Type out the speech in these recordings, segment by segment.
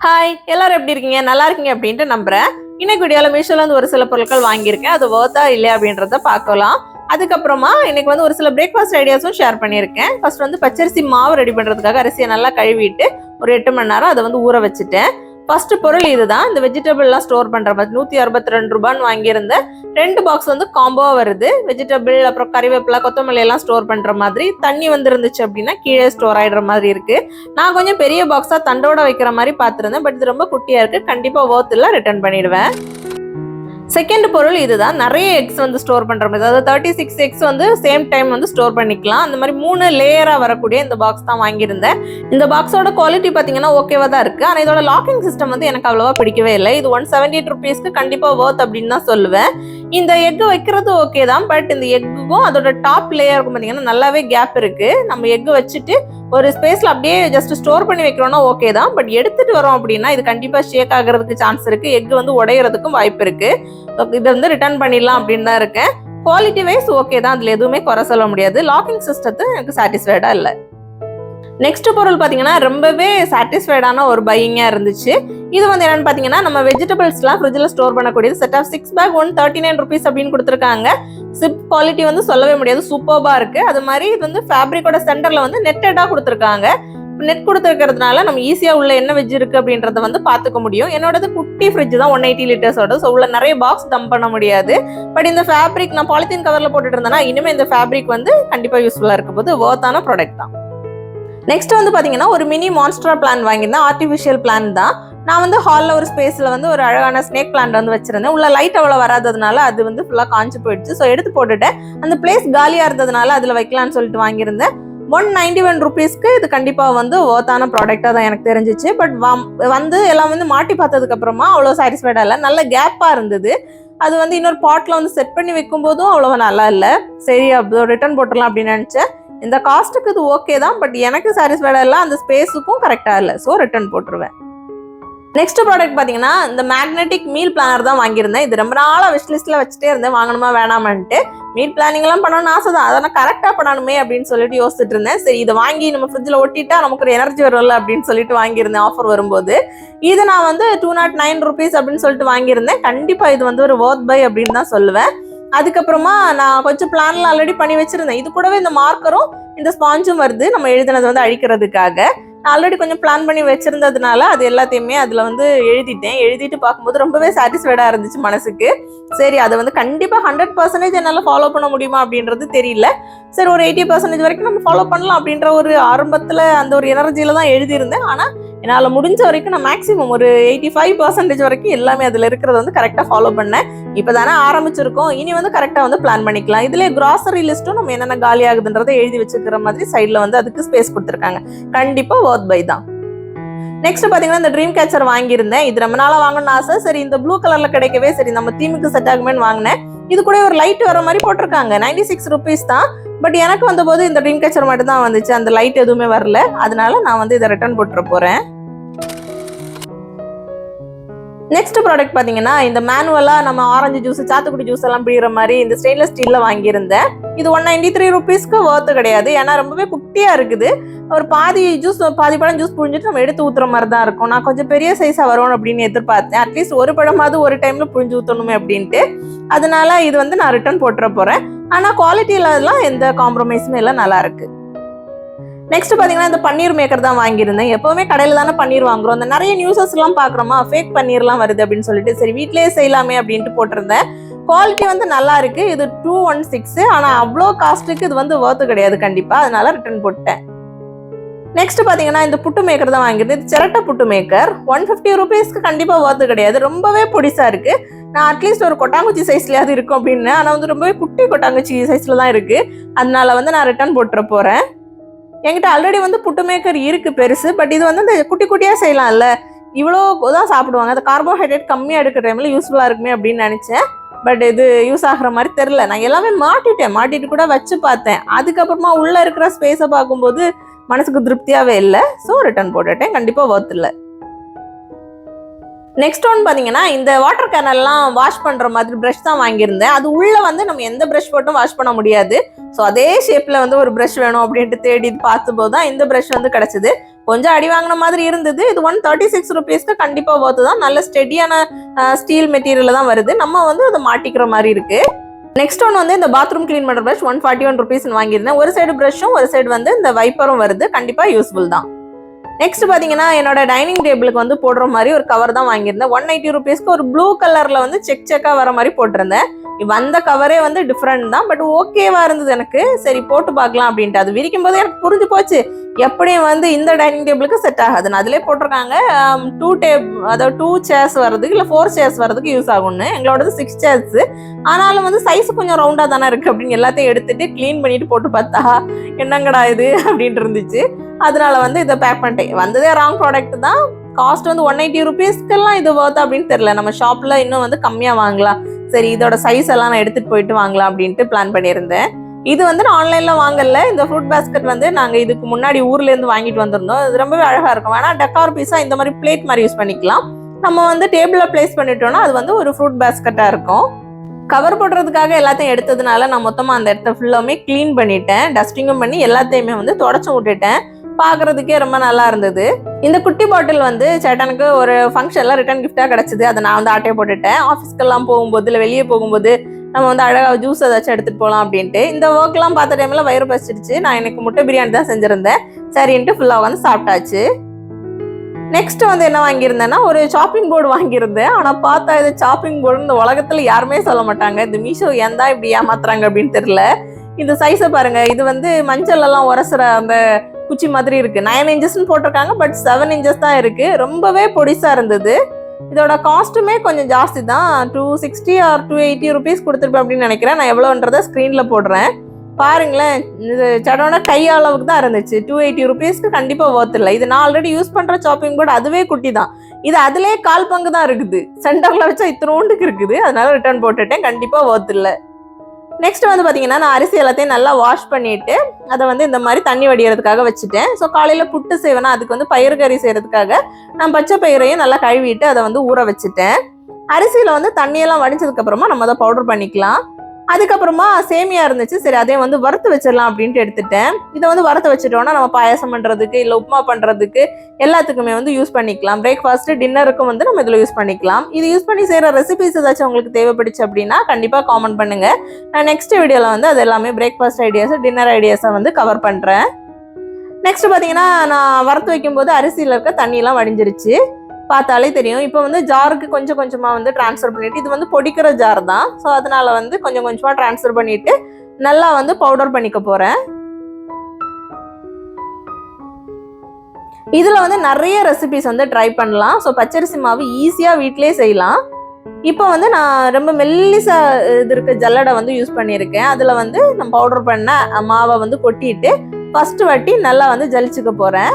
Hi, எல்லாரும் எப்படி இருக்கீங்க? நல்லா இருக்கீங்க அப்படின்ட்டு நம்புறேன். இன்னைக்கு வீடியோவில் மீஷோல வந்து ஒரு சில பொருட்கள் வாங்கியிருக்கேன். அது வர்த்தா இல்லையா அப்படின்றத பார்க்கலாம். அதுக்கப்புறமா இன்னைக்கு வந்து ஒரு சில பிரேக்ஃபாஸ்ட் ஐடியாஸும் ஷேர் பண்ணியிருக்கேன். ஃபர்ஸ்ட் வந்து பச்சரிசி மாவு ரெடி பண்ணுறதுக்காக அரிசியை நல்லா கழுவிட்டு ஒரு 8 மணி நேரம் அதை வந்து ஊற வச்சுட்டேன். ஃபர்ஸ்ட் பொருள் இதுதான். இந்த வெஜிடபிள்லாம் ஸ்டோர் பண்ற மாதிரி 162 ரூபான்னு வாங்கியிருந்தேன். 2 பாக்ஸ் வந்து காம்போவா வருது. வெஜிடபிள் அப்புறம் கறிவேப்பிலை கொத்தமல்லி எல்லாம் ஸ்டோர் பண்ற மாதிரி. தண்ணி வந்து இருந்துச்சு அப்படின்னா கீழே ஸ்டோர் ஆயிடுற மாதிரி இருக்கு. நான் கொஞ்சம் பெரிய பாக்ஸா தண்டோட வைக்கிற மாதிரி பார்த்துருந்தேன். பட் இது ரொம்ப குட்டியா இருக்கு. கண்டிப்பா வர்த் இல்ல, ரிட்டர்ன் பண்ணிடுவேன். செகண்ட் பொருள் இதுதான். நிறைய எக்ஸ் வந்து ஸ்டோர் பண்ற மாதிரி, அதாவது 36 எக்ஸ் வந்து சேம் டைம் வந்து ஸ்டோர் பண்ணிக்கலாம். அந்த மாதிரி 3 லேயரா வரக்கூடிய இந்த பாக்ஸ் தான் வாங்கியிருந்தேன். இந்த பாக்ஸோட குவாலிட்டி பாத்தீங்கன்னா ஓகேவா தான் இருக்கு. ஆனா இதோட லாக்கிங் சிஸ்டம் வந்து எனக்கு அவ்வளவா பிடிக்கவே இல்லை. இது 178 ருபீஸ்க்கு கண்டிப்பா வர்த் அப்படின்னு தான் சொல்லுவேன். இந்த எக் வைக்கிறது ஓகே தான். பட் இந்த எக்குக்கும் அதோட டாப் லேயருக்கும் பாத்தீங்கன்னா நல்லாவே கேப் இருக்கு. நம்ம எக் வச்சுட்டு ஒரு ஸ்பேஸ்ல அப்படியே ஜஸ்ட் ஸ்டோர் பண்ணி வைக்கிறோம்னா ஓகே தான். பட் எடுத்துட்டு வரோம் அப்படின்னா இது கண்டிப்பா ஷேக் ஆகிறதுக்கு சான்ஸ் இருக்கு. எக் வந்து உடையறதுக்கும் வாய்ப்பு இருக்கு. இதை வந்து ரிட்டர்ன் பண்ணிடலாம் அப்படின்னு தான் இருக்கேன். குவாலிட்டி வைஸ் ஓகே தான், அதுல எதுவுமே குறை சொல்ல முடியாது. லாக்கிங் சிஸ்டத்தை எனக்கு சாட்டிஸ்ஃபைடா இல்லை. நெக்ஸ்ட் பொருள் பாத்தீங்கன்னா ரொம்பவே சாட்டிஸ்ஃபைடான ஒரு பையிங்கா இருந்துச்சு. இது வந்து என்னன்னு பாத்தீங்கன்னா நம்ம வெஜிடபிள்ஸ்லாம் ஃப்ரிட்ஜ்ல ஸ்டோர் பண்ணக்கூடியது. செட் ஆஃப் 6 பேக் 139 ருபீஸ் அப்படின்னு கொடுத்துருக்காங்க. சிப் குவாலிட்டி வந்து சொல்லவே முடியாது, சூப்பர்பா இருக்கு. அது மாதிரி இது வந்து ஃபேப்ரிக்கோட சென்டர்ல வந்து நெட்டடா கொடுத்துருக்காங்க. நெட் கொடுத்துருக்கிறதுனால நம்ம ஈஸியா உள்ள என்ன வெஜ் இருக்கு அப்படின்றத வந்து பாத்துக்க முடியும். என்னோடது குட்டி ஃப்ரிட்ஜ் தான், 180 லிட்டர்ஸோட. ஸோ உள்ள நிறைய பாக்ஸ் டம்ப் பண்ண முடியாது. பட் இந்த ஃபேப்ரிக் நான் பாலித்தீன் கவர்ல போட்டுட்டு இருந்தேன்னா இனிமே இந்த ஃபேப்ரிக் வந்து கண்டிப்பா யூஸ்ஃபுல்லா இருக்க போது வர்த்தான ப்ராடக்ட் தான். நெக்ஸ்ட் வந்து பாத்தீங்கன்னா ஒரு மினி மான்ஸ்டரா பிளான் வாங்கியிருந்தேன். ஆர்டிஃபிஷியல் பிளான் தான். நான் வந்து ஹாலில் ஒரு ஸ்பேஸ்ல வந்து ஒரு அழகான ஸ்னேக் பிளான்ட் வந்து வச்சிருந்தேன். உள்ள லைட் அவ்வளோ வராததுனால அது வந்து ஃபுல்லா காஞ்சு போயிடுச்சு. ஸோ எடுத்து போட்டுட்டேன். அந்த பிளேஸ் காலியா இருந்ததுனால அதுல வைக்கலாம்னு சொல்லிட்டு வாங்கியிருந்தேன். 191 ருபீஸ்க்கு இது கண்டிப்பா வந்து வர்த்தான ப்ராடக்டா தான் எனக்கு தெரிஞ்சிச்சு. பட் வந்து எல்லாம் வந்து மாட்டி பார்த்ததுக்கு அப்புறமா அவ்வளோ சாட்டிஸ்ஃபைடா இல்லை. நல்ல கேப்பா இருந்தது. அது வந்து இன்னொரு பாட்ல வந்து செட் பண்ணி வைக்கும் போதும் அவ்வளோ நல்லா இல்லை. சரி அப்போ ரிட்டர்ன் போட்டுடலாம் அப்படின்னு நினைச்சேன். இந்த காஸ்ட்டுக்கு இது ஓகே தான். பட் எனக்கு சாட்டிஸ்ஃபைடா இல்லை, அந்த ஸ்பேஸுக்கும் கரெக்டா இல்லை. ஸோ ரிட்டர்ன் போட்டுருவேன். நெக்ஸ்ட் ப்ராடக்ட் பாத்தீங்கன்னா இந்த மேக்னெட்டிக் மீல் பிளானர் தான் வாங்கியிருந்தேன். இது ரொம்ப நாளா விஷ் லிஸ்ட்ல வச்சுட்டே இருந்தேன், வாங்கணுமா வேணாமான்ட்டு. மீல் பிளானிங் எல்லாம் பண்ணணும்னு ஆசை தான், அதெல்லாம் கரெக்டா பண்ணணுமே அப்படின்னு சொல்லிட்டு யோசிச்சுட்டு இருந்தேன். சரி இதை வாங்கி நம்ம ஃப்ரிட்ஜ்ல ஒட்டிட்டா நமக்கு ஒரு எனர்ஜி வரும்ல அப்படின்னு சொல்லிட்டு வாங்கியிருந்தேன் ஆஃபர் வரும்போது. இது நான் வந்து 209 ருபீஸ் அப்படின்னு சொல்லிட்டு வாங்கியிருந்தேன். கண்டிப்பா இது வந்து ஒரு வர்த் பை அப்படின்னு தான் சொல்லுவேன். அதுக்கப்புறமா நான் கொஞ்சம் பிளான்ல ஆல்ரெடி பண்ணி வச்சிருந்தேன். இது கூடவே இந்த மார்க்கரும் இந்த ஸ்பாஞ்சும் வருது நம்ம எழுதினது வந்து அழிக்கிறதுக்காக. நான் ஆல்ரெடி கொஞ்சம் பிளான் பண்ணி வச்சிருந்ததுனால அது எல்லாத்தையுமே அதுல வந்து எழுதிட்டேன். எழுதிட்டு பார்க்கும்போது ரொம்பவே சாட்டிஸ்ஃபைடா இருந்துச்சு மனசுக்கு. சரி அதை வந்து கண்டிப்பா 100% என்னால ஃபாலோ பண்ண முடியுமா அப்படின்றது தெரியல. சரி ஒரு 80% வரைக்கும் நம்ம ஃபாலோ பண்ணலாம் அப்படின்ற ஒரு ஆரம்பத்துல அந்த ஒரு எனர்ஜியில தான் எழுதியிருந்தேன். ஆனா என்னால முடிஞ்ச வரைக்கும் நான் மேக்சிமம் ஒரு 85% வரைக்கும் எல்லாமே அதுல இருக்கிறத வந்து கரெக்டா ஃபாலோ பண்ணேன். இப்பதானே ஆரம்பிச்சிருக்கோம், இனி வந்து கரெக்டா வந்து பிளான் பண்ணிக்கலாம். இதுல கிராசரி லிஸ்ட்டும் நம்ம என்னென்ன காலி ஆகுதுன்றதை எழுதி வச்சுக்கிற மாதிரி சைட்ல வந்து அதுக்கு ஸ்பேஸ் கொடுத்துருக்காங்க. கண்டிப்பா வர்த் பை தான். நெக்ஸ்ட் பாத்தீங்கன்னா இந்த ட்ரீம் கேச்சர் வாங்கியிருந்தேன். இது ரொம்ப நாளா வாங்கணும்னு ஆசை. சரி இந்த ப்ளூ கலர்ல கிடைக்கவே சரி நம்ம தீமுக்கு செட் ஆகுமேன்னு வாங்கினேன். இது கூட ஒரு லைட் வர மாதிரி போட்டிருக்காங்க. 96 ருபீஸ் தான். பட் எனக்கு வந்த போது இந்த ட்ரீம் கேச்சர் மட்டும் தான் வந்துச்சு, அந்த லைட் எதுவுமே வரல. அதனால நான் வந்து இதை ரிட்டர்ன் போட்டுற போறேன். நெக்ஸ்ட் ப்ராடக்ட் பாத்தீங்கன்னா இந்த மேனுவலா நம்ம ஆரஞ்சு ஜூஸ் சாத்துக்குடி ஜூஸ் எல்லாம் பிடிக்கிற மாதிரி இந்த ஸ்டெயின்லெஸ் ஸ்டீல்ல வாங்கியிருந்தேன். இது 193 ருபீஸ்க்கு வர்த் கிடையாது. ஏன்னா ரொம்பவே குட்டியா இருக்குது. ஒரு பாதி பழம் ஜூஸ் புழிஞ்சிட்டு நம்ம எடுத்து ஊத்துற மாதிரி தான் இருக்கும். நான் கொஞ்சம் பெரிய சைஸா வரும் அப்படின்னு எதிர்பார்த்தேன். அட்லீஸ்ட் ஒரு பழமாவது ஒரு டைம்ல புழிஞ்சு ஊத்தணுமே அப்படின்ட்டு. அதனால இது வந்து நான் ரிட்டர்ன் போட்டுற போறேன். ஆனா குவாலிட்டியில எல்லாம் எந்த காம்ப்ரமைஸுமே எல்லாம் நல்லா இருக்கு. நெக்ஸ்ட் பாத்தீங்கன்னா இந்த பன்னீர் மேக்கர் தான் வாங்கியிருந்தேன். எப்பவுமே கடையில தானே பன்னீர் வாங்குறோம். அந்த நிறைய நியூஸஸ் எல்லாம் பாக்குறோமா, ஃபேக் பன்னீர்லாம் வருது அப்படின்னு சொல்லிட்டு சரி வீட்லயே செய்யலாமே அப்படின்ட்டு போட்டிருந்தேன். குவாலிட்டி வந்து நல்லா இருக்கு. இது 216. ஆனா அவ்வளோ காஸ்ட்டுக்கு இது வந்து வர்த் கிடையாது கண்டிப்பா. அதனால ரிட்டர்ன் போட்டேன். நெக்ஸ்ட் பாத்தீங்கன்னா இந்த புட்டு மேக்கர் தான் வாங்கியிருந்தேன். இது சிரட்டை புட்டு மேக்கர் 150 ருபீஸ்க்கு கண்டிப்பா வர்த் கிடையாது. ரொம்பவே பொடிசா இருக்கு. நான் அட்லீஸ்ட் ஒரு கொட்டாங்குச்சி சைஸ்லயாவது இருக்கும் அப்படின்னு. ஆனா வந்து ரொம்பவே குட்டி கொட்டாங்குச்சி சைஸ்ல தான் இருக்கு. அதனால வந்து நான் ரிட்டர்ன் போட்டுற போறேன். என்கிட்ட ஆல்ரெடி வந்து புட்டு மேக்கர் இருக்கு பெருசு. பட் இது வந்து இந்த குட்டி குட்டியா செய்யலாம்ல, இவ்வளோ தான் சாப்பிடுவாங்க. அந்த கார்போஹைட்ரேட் கம்மியா எடுக்கிற டைம்ல யூஸ்ஃபுல்லா இருக்குமே அப்படின்னு நினைச்சேன். பட் இது யூஸ் ஆகுற மாதிரி தெரியல. நான் எல்லாமே மாட்டிட்டு கூட வச்சு பார்த்தேன். அதுக்கப்புறமா உள்ள இருக்கிற ஸ்பேஸை பார்க்கும்போது மனசுக்கு திருப்தியாவே இல்லை. ஸோ ரிட்டர்ன் போட்டுட்டேன். கண்டிப்பா வர்த் இல்லை. நெக்ஸ்ட் ஒன் பார்த்தீங்கன்னா இந்த வாட்டர் கேனல்லாம் வாஷ் பண்ணுற மாதிரி ப்ரஷ் தான் வாங்கியிருந்தேன். அது உள்ளே வந்து நம்ம எந்த ப்ரஷ் போட்டும் வாஷ் பண்ண முடியாது. ஸோ அதே ஷேப்பில் வந்து ஒரு ப்ரஷ் வேணும் அப்படின்ட்டு தேடி பார்த்தும்போது தான் இந்த ப்ரஷ் வந்து கிடச்சிது. கொஞ்சம் அடி வாங்கின மாதிரி இருந்தது. இது 136 rupeesக்கு கண்டிப்பாக ஒர்த்து தான். நல்ல ஸ்டெடியான ஸ்டீல் மெட்டீரியல் தான் வருது. நம்ம வந்து அதை மாட்டிக்கிற மாதிரி இருக்கு. நெக்ஸ்ட் ஒன் வந்து இந்த பாத்ரூம் கிளீன் பண்ணுற ப்ரஷ் 141 rupees வாங்கியிருந்தேன். ஒரு சைடு ப்ரஷும் ஒரு சைடு வந்து இந்த வைப்பரும் வருது. கண்டிப்பாக யூஸ்ஃபுல் தான். நெக்ஸ்ட் பார்த்தீங்கன்னா என்னோட டைனிங் டேபிளுக்கு வந்து போடுற மாதிரி ஒரு கவர் தான் வாங்கியிருந்தேன். 180 rupeesக்கு ஒரு ப்ளூ கலரில் வந்து செக்காக வர மாதிரி போட்டிருந்தேன். வந்த கவரே வந்து டிஃப்ரெண்ட் தான், பட் ஓகேவா இருந்தது எனக்கு. சரி போட்டு பார்க்கலாம் அப்படின்ட்டு அது விரிக்கும் போது எனக்கு புரிஞ்சு போச்சு எப்படியும் வந்து இந்த டைனிங் டேபிளுக்கு செட் ஆகாதுன்னு. அதிலே போட்டிருக்காங்க 2 சேர்ஸ் வர்றதுக்கு இல்லை 4 சேர்ஸ் வர்றதுக்கு யூஸ் ஆகும்னு. எங்களோடது 6 சேர்ஸ். ஆனாலும் வந்து சைஸ் கொஞ்சம் ரவுண்டாக தானே இருக்குது அப்படின்னு எல்லாத்தையும் எடுத்துட்டு க்ளீன் பண்ணிட்டு போட்டு பார்த்தா என்னங்கடா இது அப்படின்ட்டு இருந்துச்சு. அதனால வந்து இதை பேக் பண்ணிட்டேன். வந்ததே ராங் ப்ராடக்ட் தான். காஸ்ட் வந்து 180 rupeesக்கெல்லாம் இது ஒர்த் அப்படின்னு தெரியல. நம்ம ஷாப்ல இன்னும் வந்து கம்மியாக வாங்கலாம். சரி இதோட சைஸ் எல்லாம் நான் எடுத்துட்டு போயிட்டு வாங்கலாம் அப்படின்ட்டு பிளான் பண்ணியிருந்தேன். இது வந்து நான் ஆன்லைன்ல வாங்கல. இந்த ஃப்ரூட் பேஸ்கெட் வந்து நாங்க இதுக்கு முன்னாடி ஊர்ல இருந்து வாங்கிட்டு வந்திருந்தோம். இது ரொம்பவே அழகா இருக்கும். வேணா டெக்கார் பீஸா இந்த மாதிரி பிளேட் மாதிரி யூஸ் பண்ணிக்கலாம். நம்ம வந்து டேபிள்ல பிளேஸ் பண்ணிட்டோம்னா அது வந்து ஒரு ஃப்ரூட் பேஸ்கெட்டா இருக்கும். கவர் போடுறதுக்காக எல்லாத்தையும் எடுத்ததுனால நான் மொத்தமா அந்த இடத்த ஃபுல்லாமே கிளீன் பண்ணிட்டேன். டஸ்டிங்கும் பண்ணி எல்லாத்தையுமே வந்து தொடச்சு விட்டுட்டேன். பார்க்கறதுக்கே ரொம்ப நல்லா இருந்தது. இந்த குட்டி பாட்டில் வந்து சேட்டனுக்கு ஒரு ஃபங்க்ஷன்ல ரிட்டர்ன் கிஃப்டா கிடைச்சது. அதை நான் வந்து ஆட்டையை போட்டுட்டேன். ஆஃபீஸ்க்கெல்லாம் போகும்போது இல்லை வெளியே போகும்போது நம்ம வந்து அழகாக ஜூஸ் ஏதாச்சும் எடுத்துட்டு போகலாம் அப்படின்ட்டு. இந்த ஒர்க்லாம் பார்த்த டைம்ல வயிறு பசிச்சிடுச்சு. நான் எனக்கு முட்டை பிரியாணி தான் செஞ்சிருந்தேன். சரின்ட்டு ஃபுல்லாக வந்து சாப்பிட்டாச்சு. நெக்ஸ்ட் வந்து என்ன வாங்கியிருந்தேன்னா ஒரு சாப்பிங் போர்டு வாங்கியிருந்தேன். ஆனால் பார்த்தா இது சாப்பிங் போர்டு இந்த உலகத்தில் யாருமே சொல்ல மாட்டாங்க. இந்த மீஷோ ஏன் தான் இப்படி ஏமாத்துறாங்க அப்படின்னு தெரியல. இந்த சைஸை பாருங்க. இது வந்து மஞ்சள் எல்லாம் உரசுற அந்த குச்சி மாதிரி இருக்கு. 9 inches போட்டிருக்காங்க, பட் 7 inches தான் இருக்கு. ரொம்பவே பொடிசா இருந்தது. இதோட காஸ்ட்டுமே கொஞ்சம் ஜாஸ்தி தான். 260 or 280 rupees கொடுத்துருப்பேன் அப்படின்னு நினைக்கிறேன். நான் எவ்வளோன்றதை ஸ்க்ரீனில் போடுறேன் பாருங்களேன். இது சடோட கை அளவுக்கு தான் இருந்துச்சு. 280 rupeesக்கு கண்டிப்பாக ஒர்த் இல்லை. இது நான் ஆல்ரெடி யூஸ் பண்ணுற ஷாப்பிங் போர்டு அதுவே குட்டி தான். இது அதுலேயே 1/4 பங்கு தான் இருக்குது. சென்டரில் வச்சா இத்தனோண்டுக்கு இருக்குது. அதனால ரிட்டர்ன் போட்டுட்டேன். கண்டிப்பாக ஒர்த் இல்லை. நெக்ஸ்ட் வந்து பார்த்தீங்கன்னா நான் அரிசி எல்லாத்தையும் நல்லா வாஷ் பண்ணிட்டு அதை வந்து இந்த மாதிரி தண்ணி வடிகிறதுக்காக வச்சுட்டேன். ஸோ காலையில் புட்டு செய்வேன்னா அதுக்கு வந்து பயிறு கறி செய்யறதுக்காக நான் பச்சை பயிரையும் நல்லா கழுவிட்டு அதை வந்து ஊற வச்சுட்டேன். அரிசியில் வந்து தண்ணியெல்லாம் வடிச்சதுக்கு அப்புறமா நம்ம அதை பவுடர் பண்ணிக்கலாம். அதுக்கப்புறமா சேமியா இருந்துச்சு. சரி அதையும் வந்து வறுத்து வச்சிடலாம் அப்படின்ட்டு எடுத்துட்டேன். இதை வந்து வறுத்து வச்சுட்டோம்னா நம்ம பாயசம் பண்ணுறதுக்கு இல்லை உப்புமா பண்ணுறதுக்கு எல்லாத்துக்குமே வந்து யூஸ் பண்ணிக்கலாம். பிரேக்ஃபாஸ்ட்டு டின்னருக்கும் வந்து நம்ம இதில் யூஸ் பண்ணிக்கலாம். இது யூஸ் பண்ணி செய்கிற ரெசிபிஸ் ஏதாச்சும் உங்களுக்கு தேவைப்படுச்சு அப்படின்னா கண்டிப்பாக காமெண்ட் பண்ணுங்கள். நான் நெக்ஸ்ட் வீடியோவில் வந்து அது எல்லாமே பிரேக்ஃபாஸ்ட் ஐடியாஸ் டின்னர் ஐடியாஸை வந்து கவர் பண்ணுறேன். நெக்ஸ்ட் பார்த்தீங்கன்னா நான் வறுத்து வைக்கும்போது அரிசியில் இருக்க தண்ணியெல்லாம் வடிஞ்சிருச்சு. பார்த்தாலே தெரியும். இப்போ வந்து ஜாருக்கு கொஞ்சம் கொஞ்சமாக வந்து ட்ரான்ஸ்ஃபர் பண்ணிட்டு இது வந்து பொடிக்கிற ஜார் தான். ஸோ அதனால வந்து கொஞ்சம் கொஞ்சமாக ட்ரான்ஸ்ஃபர் பண்ணிட்டு நல்லா வந்து பவுடர் பண்ணிக்க போகிறேன். இதில் வந்து நிறைய ரெசிபிஸ் வந்து ட்ரை பண்ணலாம். ஸோ பச்சரிசி மாவு ஈஸியாக வீட்டிலே செய்யலாம். இப்போ வந்து நான் ரொம்ப மெல்லிசா இது இருக்க ஜல்லடை வந்து யூஸ் பண்ணியிருக்கேன். அதில் வந்து நான் பவுடர் பண்ண மாவை வந்து கொட்டிட்டு ஃபர்ஸ்ட் வாட்டி நல்லா வந்து ஜலிச்சுக்க போகிறேன்.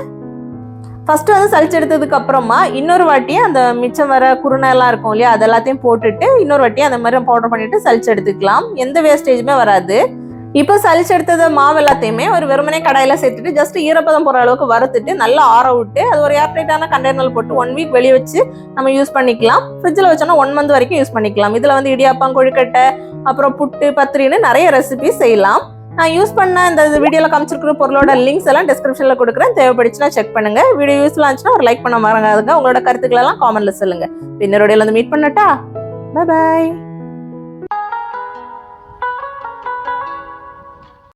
ஃபர்ஸ்ட் வந்து சளிச்சு எடுத்ததுக்கு அப்புறமா இன்னொரு வாட்டி அந்த மிச்சம் வர குருணை எல்லாம் இருக்கும் இல்லையா, அது எல்லாத்தையும் போட்டுட்டு இன்னொரு வாட்டி அந்த மாதிரி பவுடர் பண்ணிட்டு சளிச்சு எடுத்துக்கலாம். எந்த வேஸ்டேஜுமே வராது. இப்போ சளிச்சு எடுத்தது மாவு எல்லாத்தையுமே ஒரு வெறுமனே கடாயில சேர்த்துட்டு ஜஸ்ட் ஈரப்பதம் போற அளவுக்கு வறுத்துட்டு நல்லா ஆற விட்டு அது ஒரு ஏர்டைட்டான கண்டெய்னரில் போட்டு 1 week வெளியே வச்சு நம்ம யூஸ் பண்ணிக்கலாம். ஃப்ரிட்ஜில் வச்சோன்னா 1 month வரைக்கும் யூஸ் பண்ணிக்கலாம். இதில் வந்து இடியாப்பம், கொழுக்கட்டை, அப்புறம் புட்டு, பத்திரின்னு நிறைய ரெசிபி செய்யலாம். நான் யூஸ் பண்ண இந்த வீடியோவில் காமிச்சிருக்கிற பொருளோட லிங்க்ஸ் எல்லாம் டிஸ்கிரிப்ஷனில் கொடுக்குறேன். தேவைப்படுச்சுன்னா செக் பண்ணுங்க. வீடியோ யூஸ்ஃபுல்லாக இருந்துச்சுன்னா ஒரு லைக் பண்ண மறக்காதுங்க. உங்களோட கருத்துக்கள் எல்லாம் காமெண்ட்ல சொல்லுங்க. இன்னொரு வீடியோல வந்து மீட் பண்ணட்டா. Bye bye.